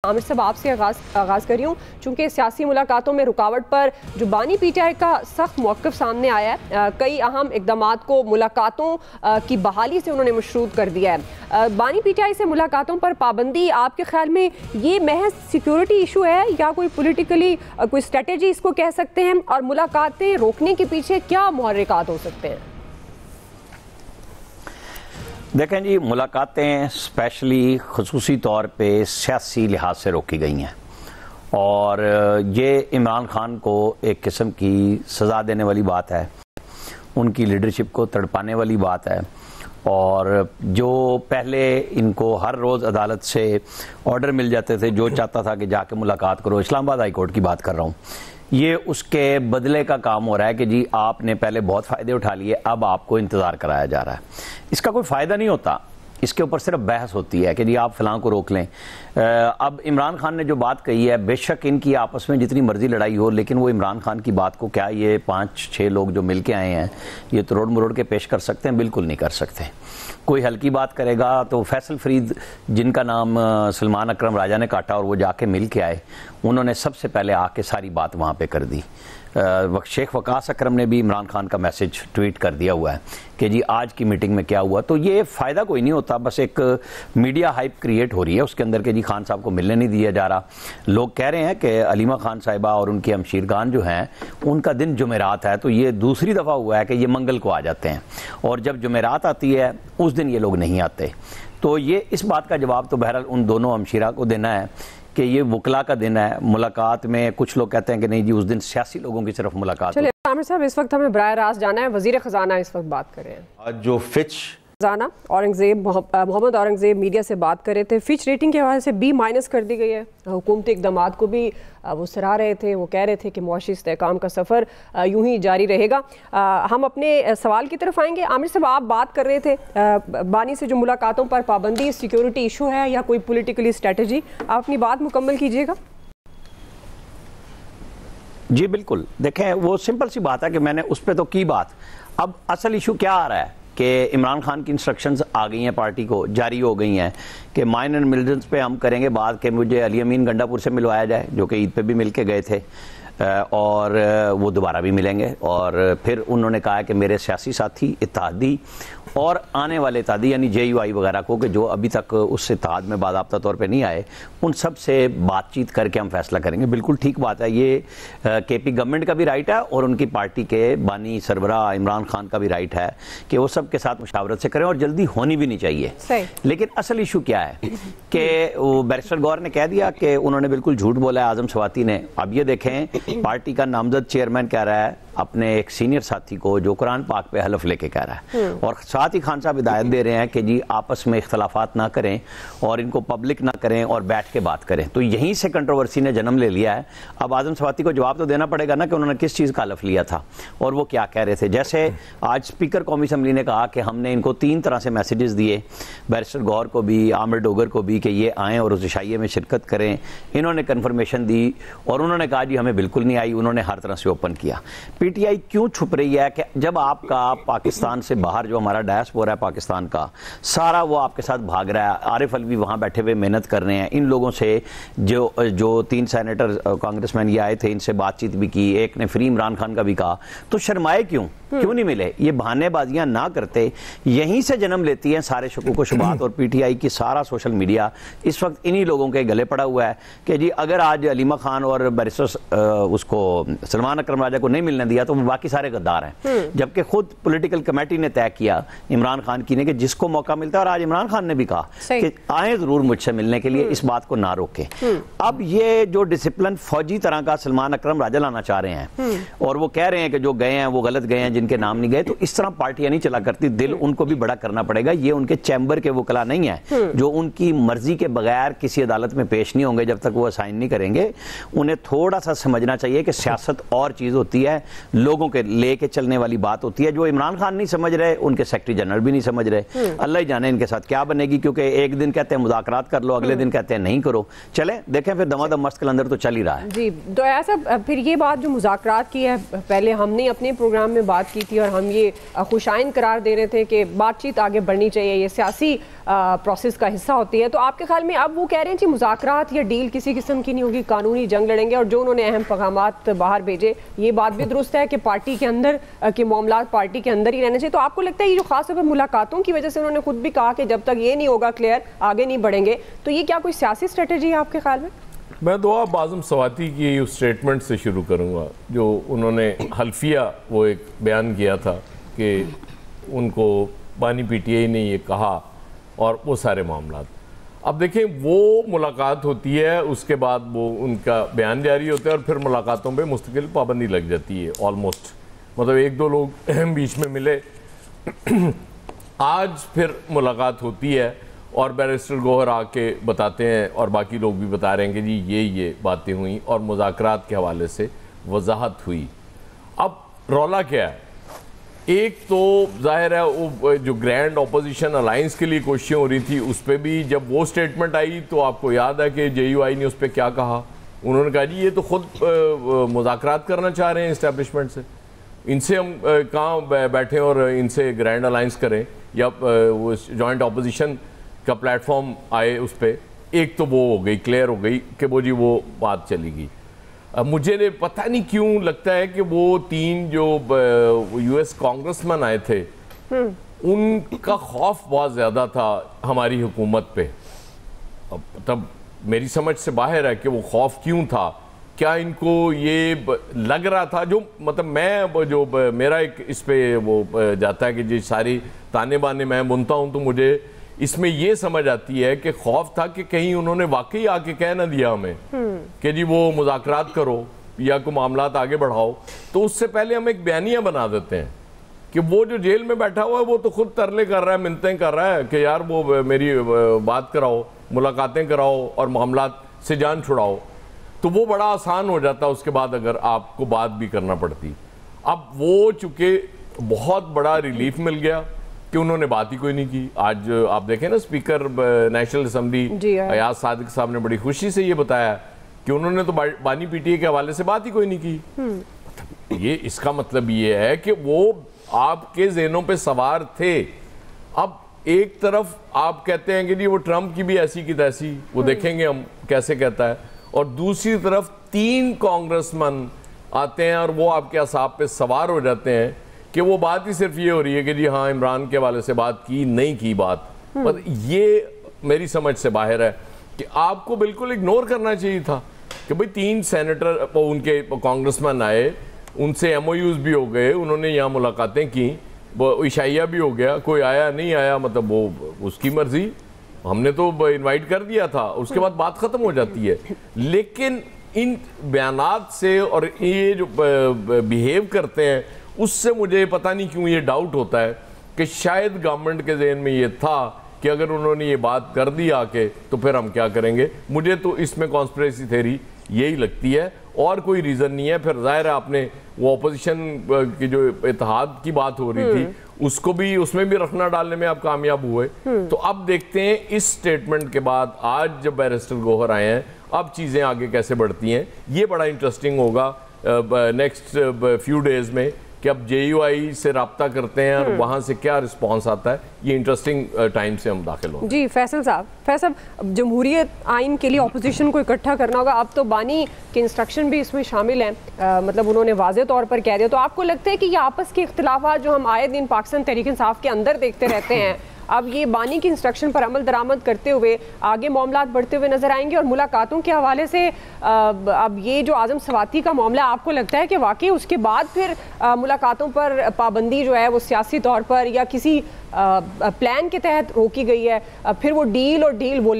عامر صاحب آپ سے آغاز کر رہی ہوں، چونکہ سیاسی ملاقاتوں میں رکاوٹ پر جو بانی پی ٹی آئی کا سخت موقف سامنے آیا ہے، کئی اہم اقدامات کو ملاقاتوں کی بحالی سے انہوں نے مشروط کر دیا ہے۔ بانی پی ٹی آئی سے ملاقاتوں پر پابندی آپ کے خیال میں یہ محض سیکیورٹی ایشو ہے یا کوئی پولیٹیکلی کوئی اسٹریٹجی اس کو کہہ سکتے ہیں، اور ملاقاتیں روکنے کے پیچھے کیا محرکات ہو سکتے ہیں؟ دیکھیں جی، ملاقاتیں اسپیشلی خصوصی طور پہ سیاسی لحاظ سے روکی گئی ہیں، اور یہ عمران خان کو ایک قسم کی سزا دینے والی بات ہے، ان کی لیڈرشپ کو تڑپانے والی بات ہے۔ اور جو پہلے ان کو ہر روز عدالت سے آرڈر مل جاتے تھے، جو چاہتا تھا کہ جا کے ملاقات کرو، اسلام آباد ہائی کورٹ کی بات کر رہا ہوں، یہ اس کے بدلے کا کام ہو رہا ہے کہ جی آپ نے پہلے بہت فائدے اٹھا لیے، اب آپ کو انتظار کرایا جا رہا ہے۔ اس کا کوئی فائدہ نہیں ہوتا، اس کے اوپر صرف بحث ہوتی ہے کہ جی آپ فلاں کو روک لیں۔ اب عمران خان نے جو بات کہی ہے، بے شک ان کی آپس میں جتنی مرضی لڑائی ہو، لیکن وہ عمران خان کی بات کو کیا یہ 5-6 لوگ جو مل کے آئے ہیں یہ توڑ مروڑ کے پیش کر سکتے ہیں؟ بالکل نہیں کر سکتے۔ کوئی ہلکی بات کرے گا تو فیصل فرید، جن کا نام سلمان اکرم راجہ نے کاٹا اور وہ جا کے مل کے آئے، انہوں نے سب سے پہلے آ کے ساری بات وہاں پہ کر دی۔ شیخ وقاص اکرم نے بھی عمران خان کا میسج ٹویٹ کر دیا ہوا ہے کہ جی آج کی میٹنگ میں کیا ہوا۔ تو یہ فائدہ کوئی نہیں ہوتا، بس ایک میڈیا ہائپ کریٹ ہو رہی ہے اس کے اندر کہ جی خان صاحب کو ملنے نہیں دیا جا رہا۔ لوگ کہہ رہے ہیں کہ علیمہ خان صاحبہ اور ان کی ہمشیرگان جو ہیں، ان کا دن جمعرات ہے، تو یہ دوسری دفعہ ہوا ہے کہ یہ منگل کو آ جاتے ہیں، اور جب جمعرات آتی ہے اس دن یہ لوگ نہیں آتے۔ تو یہ اس بات کا جواب تو بہرحال ان دونوں ہمشیرہ کو دینا ہے کہ یہ وکلا کا دن ہے۔ ملاقات میں کچھ لوگ کہتے ہیں کہ نہیں جی اس دن سیاسی لوگوں کی صرف ملاقات۔ چلے عامر صاحب، اس وقت ہمیں براہ راست جانا ہے، وزیر خزانہ اس وقت بات کر رہے ہیں۔ آج جو فچ خزانہ محمد اورنگزیب میڈیا سے بات کر رہے تھے، فچ ریٹنگ کے حوالے سے B- کر دی گئی ہے۔ حکومتی اقدامات کو بھی وہ سراہ رہے تھے، وہ کہہ رہے تھے کہ معاشی استحکام کا سفر یوں ہی جاری رہے گا۔ ہم اپنے سوال کی طرف آئیں گے۔ عامر صاحب، آپ بات کر رہے تھے بانی سے جو ملاقاتوں پر پابندی سیکیورٹی ایشو ہے یا کوئی پولیٹیکلی اسٹریٹجی، آپ اپنی بات مکمل کیجیے گا۔ جی بالکل، دیکھیں وہ سمپل سی بات ہے کہ میں نے اس پہ تو کی بات۔ اب اصل ایشو کیا آ رہا ہے کہ عمران خان کی انسٹرکشنز آ گئی ہیں، پارٹی کو جاری ہو گئی ہیں کہ مائن اینڈ ملڈنز پہ ہم کریں گے بات کہ مجھے علی امین گنڈا پور سے ملوایا جائے، جو کہ عید پہ بھی مل کے گئے تھے، اور وہ دوبارہ بھی ملیں گے۔ اور پھر انہوں نے کہا کہ میرے سیاسی ساتھی اتحادی اور آنے والے اتحادی یعنی JUI وغیرہ کو، کہ جو ابھی تک اس اتحاد میں باضابطہ طور پہ نہیں آئے، ان سب سے بات چیت کر کے ہم فیصلہ کریں گے۔ بالکل ٹھیک بات ہے، یہ KP گورنمنٹ کا بھی رائٹ ہے اور ان کی پارٹی کے بانی سربراہ عمران خان کا بھی رائٹ ہے کہ وہ سب کے ساتھ مشاورت سے کریں، اور جلدی ہونی بھی نہیں چاہیے۔ لیکن اصل ایشو کیا ہے کہ بیرسٹر گور نے کہہ دیا کہ انہوں نے بالکل جھوٹ بولا ہے اعظم سواتی نے۔ اب یہ دیکھیں، پارٹی کا نامزد چیئرمین کہہ رہا ہے اپنے ایک سینئر ساتھی کو جو قرآن پاک پہ حلف لے کے کہہ رہا ہے، اور ساتھ ہی خان صاحب ہدایت دے رہے ہیں کہ جی آپس میں اختلافات نہ کریں اور ان کو پبلک نہ کریں اور بیٹھ کے بات کریں۔ تو یہیں سے کنٹروورسی نے جنم لے لیا ہے۔ اب اعظم سواتی کو جواب تو دینا پڑے گا نا کہ انہوں نے کس چیز کا حلف لیا تھا اور وہ کیا کہہ رہے تھے۔ جیسے آج اسپیکر قومی اسمبلی نے کہا کہ ہم نے ان کو 3 طرح سے میسیجز دیے، بیرسٹر گور کو بھی، عامر ڈوگر کو بھی، کہ یہ آئیں اور اس عشائیے میں شرکت کریں۔ انہوں نے کنفرمیشن دی اور انہوں نے کہا جی ہمیں بالکل نہیں آئی، انہوں نے ہر طرح سے اوپن کیا۔ PTI کیوں چھپ رہی ہے کہ جب آپ کا پاکستان سے باہر جو ہمارا ڈائسپورا ہے پاکستان کا سارا، وہ آپ کے ساتھ بھاگ رہا ہے، عارف الوی وہاں بیٹھے ہوئے محنت کر رہے ہیں، ان لوگوں سے جو 3 سینیٹر کانگریس مین یہ آئے تھے، ان سے بات چیت بھی کی، ایک نے فری عمران خان کا بھی کہا، تو شرمائے کیوں نہیں ملے؟ یہ بہانے بازیاں نہ کرتے، یہیں سے جنم لیتی ہیں سارے شکوک و شبہات۔ اور PTI کی سارا سوشل میڈیا اس وقت انہی لوگوں کے گلے پڑا ہوا ہے کہ جی اگر آج علیمہ خان اور بیرسٹر اس کو سلمان اکرم راجہ کو نہیں ملنے دیا تو باقی سارے غدار ہیں، جبکہ خود پولیٹیکل کمیٹی نے طے کیا عمران خان کی نے کہ جس کو موقع ملتا ہے، اور آج عمران خان نے بھی کہا کہ آئیں ضرور مجھ سے ملنے کے لیے، اس بات کو نہ روکیں۔ اب یہ جو ڈسپلن فوجی طرح کا سلمان اکرم راجہ لانا چاہ رہے ہیں، اور وہ کہہ رہے ہیں کہ جو گئے ہیں وہ غلط گئے ہیں، جن کے نام نہیں گئے، تو اس طرح پارٹیاں نہیں چلا کرتی۔ دل ان کو بھی بڑا کرنا پڑے گا، یہ ان کے چیمبر کے وکلا نہیں ہیں جو ان کی مرضی کے بغیر کسی عدالت میں پیش نہیں ہوں گے جب تک وہ اسائن نہیں کریں گے۔ انہیں تھوڑا سا سمجھنا چاہیے کہ سیاست اور چیز ہوتی ہے، لوگوں کے لے کے چلنے والی بات ہوتی ہے۔ جو عمران خان نہیں سمجھ رہے، ان کے سیکرٹری جنرل بھی نہیں سمجھ رہے، اللہ ہی جانے ان کے ساتھ کیا بنے گی، کیونکہ ایک دن کہتے ہیں مذاکرات کر لو، اگلے دن کہتے ہیں نہیں کرو۔ چلیں دیکھیں پھر دما دم مست کلندر تو چل ہی رہا ہے۔ جی تو ایسا پھر یہ بات جو مذاکرات کی ہے، پہلے ہم نے اپنے پروگرام میں بات بات کی تھی اور ہم یہ خوشائند قرار دے رہے تھے کہ بات چیت آگے بڑھنی چاہیے, یہ سیاسی پروسیس کا حصہ ہوتی ہے. تو آپ کے خیال میں اب وہ کہہ رہے ہیں کہ مذاکرات یا ڈیل کسی قسم کی نہیں ہوگی, قانونی جنگ لڑیں گے, اور جو انہوں نے اہم پیغامات باہر بھیجے یہ بات بھی درست ہے کہ پارٹی کے اندر کے معاملات پارٹی کے اندر ہی رہنے چاہیے. تو آپ کو لگتا ہے یہ جو خاص طور پر ملاقاتوں کی وجہ سے انہوں نے خود بھی کہا کہ جب تک یہ نہیں ہوگا کلیئر آگے نہیں بڑھیں گے, تو یہ کیا کوئی سیاسی اسٹریٹجی ہے آپ کے خیال میں؟ میں دعا اعظم سواتی کی اس اسٹیٹمنٹ سے شروع کروں گا جو انہوں نے حلفیہ وہ ایک بیان کیا تھا کہ ان کو بانی پی ٹی آئی نے یہ کہا اور وہ سارے معاملات. اب دیکھیں وہ ملاقات ہوتی ہے, اس کے بعد وہ ان کا بیان جاری ہوتا ہے اور پھر ملاقاتوں پہ مستقل پابندی لگ جاتی ہے آلموسٹ. مطلب ایک دو لوگ بیچ میں ملے, آج پھر ملاقات ہوتی ہے اور بیرسٹر گوہر آ کے بتاتے ہیں اور باقی لوگ بھی بتا رہے ہیں کہ جی یہ باتیں ہوئیں اور مذاکرات کے حوالے سے وضاحت ہوئی. اب رولا کیا ہے؟ ایک تو ظاہر ہے وہ جو گرینڈ اپوزیشن الائنس کے لیے کوششیں ہو رہی تھی, اس پہ بھی جب وہ سٹیٹمنٹ آئی تو آپ کو یاد ہے کہ جے یو آئی نے اس پہ کیا کہا. انہوں نے کہا جی یہ تو خود مذاکرات کرنا چاہ رہے ہیں اسٹیبلشمنٹ سے, ان سے ہم کہاں بیٹھیں اور ان سے گرینڈ الائنس کریں یا وہ جوائنٹ اپوزیشن کا پلیٹ فارم آئے اس پہ. ایک تو وہ ہو گئی, کلیئر ہو گئی کہ وہ جی وہ بات چلی گئی. مجھے پتہ نہیں کیوں لگتا ہے کہ وہ تین جو یو ایس کانگریس مین آئے تھے ان کا خوف بہت زیادہ تھا ہماری حکومت پہ. تب میری سمجھ سے باہر ہے کہ وہ خوف کیوں تھا. کیا ان کو یہ لگ رہا تھا, جو مطلب میں جو میرا ایک اس پہ وہ جاتا ہے کہ جی ساری تانے بانے میں بنتا ہوں, تو مجھے اس میں یہ سمجھ آتی ہے کہ خوف تھا کہ کہیں انہوں نے واقعی آ کے کہہ نہ دیا ہمیں کہ جی وہ مذاکرات کرو یا کوئی معاملات آگے بڑھاؤ, تو اس سے پہلے ہم ایک بیانیہ بنا دیتے ہیں کہ وہ جو جیل میں بیٹھا ہوا ہے وہ تو خود ترلے کر رہا ہے, منتیں کر رہا ہے کہ یار وہ میری بات کراؤ, ملاقاتیں کراؤ اور معاملات سے جان چھڑاؤ. تو وہ بڑا آسان ہو جاتا اس کے بعد اگر آپ کو بات بھی کرنا پڑتی. اب وہ چونکہ بہت بڑا ریلیف مل گیا کہ انہوں نے بات ہی کوئی نہیں کی. آج آپ دیکھیں نا speaker national assembly Ayaz Sadiq صاحب نے بڑی خوشی سے یہ بتایا کہ انہوں نے تو بانی پی ٹی آئی کے حوالے سے بات ہی کوئی نہیں کی. یہ اس کا مطلب یہ ہے کہ وہ آپ کے ذہنوں پہ سوار تھے. اب ایک طرف آپ کہتے ہیں کہ جی وہ ٹرمپ کی بھی ایسی کی تیسی, وہ دیکھیں گے ہم کیسے کہتا ہے, اور دوسری طرف تین کانگریس مین آتے ہیں اور وہ آپ کے اعصاب پہ سوار ہو جاتے ہیں کہ وہ بات ہی صرف یہ ہو رہی ہے کہ جی ہاں عمران کے حوالے سے بات کی نہیں کی بات. یہ میری سمجھ سے باہر ہے کہ آپ کو بالکل اگنور کرنا چاہیے تھا کہ بھئی تین سینیٹر ان کے کانگریس مین آئے, ان سے ایم او یوز بھی ہو گئے, انہوں نے یہاں ملاقاتیں کی, وہ عشائیہ بھی ہو گیا, کوئی آیا نہیں آیا مطلب وہ اس کی مرضی, ہم نے تو انوائٹ کر دیا تھا, اس کے بعد بات ختم ہو جاتی ہے. لیکن ان بیانات سے اور یہ جو بیہیو کرتے ہیں اس سے مجھے پتہ نہیں کیوں یہ ڈاؤٹ ہوتا ہے کہ شاید گورنمنٹ کے ذہن میں یہ تھا کہ اگر انہوں نے یہ بات کر دی آ کے تو پھر ہم کیا کریں گے. مجھے تو اس میں کانسپریسی تھیوری یہی لگتی ہے اور کوئی ریزن نہیں ہے. پھر ظاہر ہے آپ نے وہ اپوزیشن کی جو اتحاد کی بات ہو رہی تھی اس کو بھی اس میں بھی رکھنا ڈالنے میں آپ کامیاب ہوئے. تو اب دیکھتے ہیں اس سٹیٹمنٹ کے بعد آج جب بیرسٹر گوہر آئے ہیں اب چیزیں آگے کیسے بڑھتی ہیں. یہ بڑا انٹرسٹنگ ہوگا نیکسٹ فیو ڈیز میں کہ اب جے یو آئی سے رابطہ کرتے ہیں اور وہاں سے کیا رسپانس آتا ہے. یہ انٹرسٹنگ ٹائم سے ہم داخل ہوں. جی فیصل صاحب جمہوریت آئین کے لیے اپوزیشن کو اکٹھا کرنا ہوگا. اب تو بانی کے انسٹرکشن بھی اس میں شامل ہیں, مطلب انہوں نے واضح طور پر کہہ دیا. تو آپ کو لگتا ہے کہ یہ آپس کے اختلافات جو ہم آئے دن پاکستان تحریک انصاف کے اندر دیکھتے رہتے ہیں اب یہ بانی کی انسٹرکشن پر عمل درآمد کرتے ہوئے آگے معاملات بڑھتے ہوئے نظر آئیں گے؟ اور ملاقاتوں کے حوالے سے اب یہ جو اعظم سواتی کا معاملہ آپ کو لگتا ہے کہ واقعی اس کے بعد پھر ملاقاتوں پر پابندی جو ہے وہ سیاسی طور پر یا کسی پلان کے تحت روکی گئی ہے, پھر وہ ڈیل اور ڈیل بولے